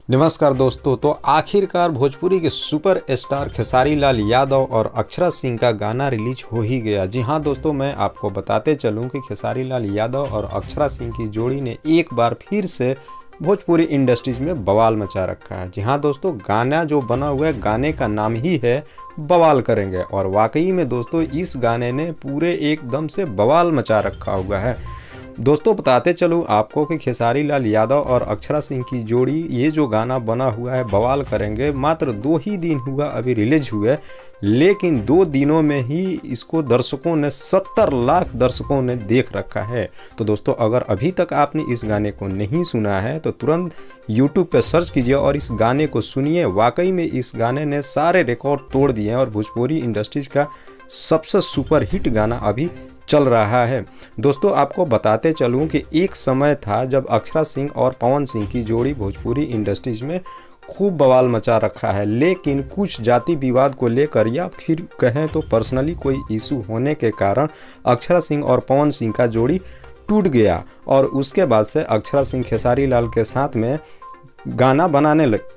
नमस्कार दोस्तों। तो आखिरकार भोजपुरी के सुपर स्टार खेसारी लाल यादव और अक्षरा सिंह का गाना रिलीज हो ही गया। जी हाँ दोस्तों, मैं आपको बताते चलूं कि खेसारी लाल यादव और अक्षरा सिंह की जोड़ी ने एक बार फिर से भोजपुरी इंडस्ट्रीज में बवाल मचा रखा है। जी हाँ दोस्तों, गाना जो बना हुआ है, गाने का नाम ही है बवाल करेंगे। और वाकई में दोस्तों इस गाने ने पूरे एकदम से बवाल मचा रखा हुआ है। दोस्तों बताते चलूँ आपको कि खेसारी लाल यादव और अक्षरा सिंह की जोड़ी, ये जो गाना बना हुआ है बवाल करेंगे, मात्र 2 ही दिन हुआ अभी रिलीज हुए, लेकिन 2 दिनों में ही इसको दर्शकों ने 70 लाख दर्शकों ने देख रखा है। तो दोस्तों अगर अभी तक आपने इस गाने को नहीं सुना है तो तुरंत YouTube पे सर्च कीजिए और इस गाने को सुनिए। वाकई में इस गाने ने सारे रिकॉर्ड तोड़ दिए हैं और भोजपुरी इंडस्ट्रीज का सबसे सुपर हिट गाना अभी चल रहा है। दोस्तों आपको बताते चलूं कि एक समय था जब अक्षरा सिंह और पवन सिंह की जोड़ी भोजपुरी इंडस्ट्रीज में खूब बवाल मचा रखा है, लेकिन कुछ जाति विवाद को लेकर या फिर कहें तो पर्सनली कोई इशू होने के कारण अक्षरा सिंह और पवन सिंह का जोड़ी टूट गया। और उसके बाद से अक्षरा सिंह खेसारी लाल के साथ में गाना बनाने लगे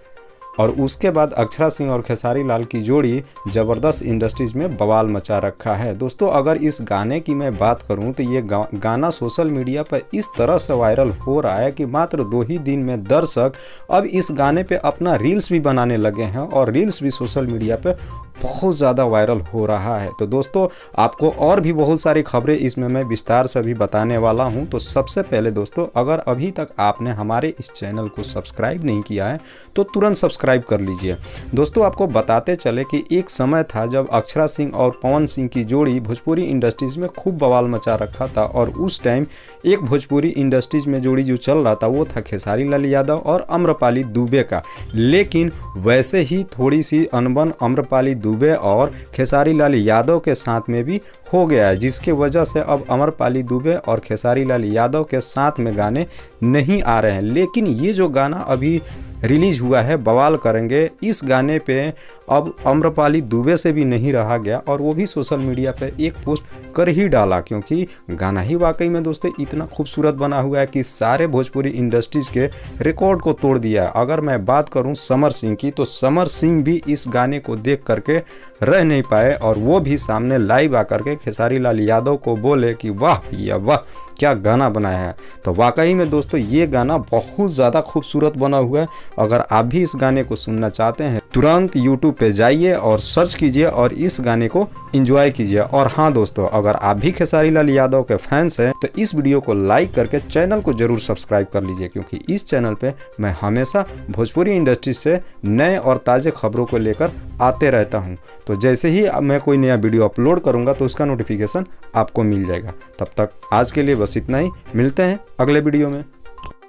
और उसके बाद अक्षरा सिंह और खेसारी लाल की जोड़ी ज़बरदस्त इंडस्ट्रीज में बवाल मचा रखा है। दोस्तों अगर इस गाने की मैं बात करूं तो ये गाना सोशल मीडिया पर इस तरह से वायरल हो रहा है कि मात्र 2 ही दिन में दर्शक अब इस गाने पे अपना रील्स भी बनाने लगे हैं और रील्स भी सोशल मीडिया पे बहुत ज़्यादा वायरल हो रहा है। तो दोस्तों आपको और भी बहुत सारी खबरें इसमें मैं विस्तार से भी बताने वाला हूं। तो सबसे पहले दोस्तों, अगर अभी तक आपने हमारे इस चैनल को सब्सक्राइब नहीं किया है तो तुरंत सब्सक्राइब कर लीजिए। दोस्तों आपको बताते चले कि एक समय था जब अक्षरा सिंह और पवन सिंह की जोड़ी भोजपुरी इंडस्ट्रीज में खूब बवाल मचा रखा था और उस टाइम एक भोजपुरी इंडस्ट्रीज में जोड़ी जो चल रहा था वो था खेसारी लाल यादव और आम्रपाली दुबे का। लेकिन वैसे ही थोड़ी सी अनबन आम्रपाली दुबे और खेसारी लाल यादव के साथ में भी हो गया है, जिसके वजह से अब आम्रपाली दुबे और खेसारी लाल यादव के साथ में गाने नहीं आ रहे हैं। लेकिन ये जो गाना अभी रिलीज हुआ है बवाल करेंगे, इस गाने पे अब आम्रपाली दुबे से भी नहीं रहा गया और वो भी सोशल मीडिया पे एक पोस्ट कर ही डाला, क्योंकि गाना ही वाकई में दोस्तों इतना खूबसूरत बना हुआ है कि सारे भोजपुरी इंडस्ट्रीज के रिकॉर्ड को तोड़ दिया है। अगर मैं बात करूं समर सिंह की, तो समर सिंह भी इस गाने को देख करके रह नहीं पाए और वो भी सामने लाइव आकर के खेसारी लाल यादव को बोले कि वाह भैया वाह, क्या गाना बनाया है। तो वाकई में दोस्तों ये गाना बहुत ज़्यादा खूबसूरत बना हुआ है। अगर आप भी इस गाने को सुनना चाहते हैं तुरंत YouTube पे जाइए और सर्च कीजिए और इस गाने को एंजॉय कीजिए। और हाँ दोस्तों, अगर आप भी खेसारी लाल यादव के फैंस हैं तो इस वीडियो को लाइक करके चैनल को जरूर सब्सक्राइब कर लीजिए, क्योंकि इस चैनल पे मैं हमेशा भोजपुरी इंडस्ट्री से नए और ताज़े खबरों को लेकर आते रहता हूँ। तो जैसे ही मैं कोई नया वीडियो अपलोड करूँगा तो उसका नोटिफिकेशन आपको मिल जाएगा। तब तक आज के लिए बस इतना ही, मिलते हैं अगले वीडियो में।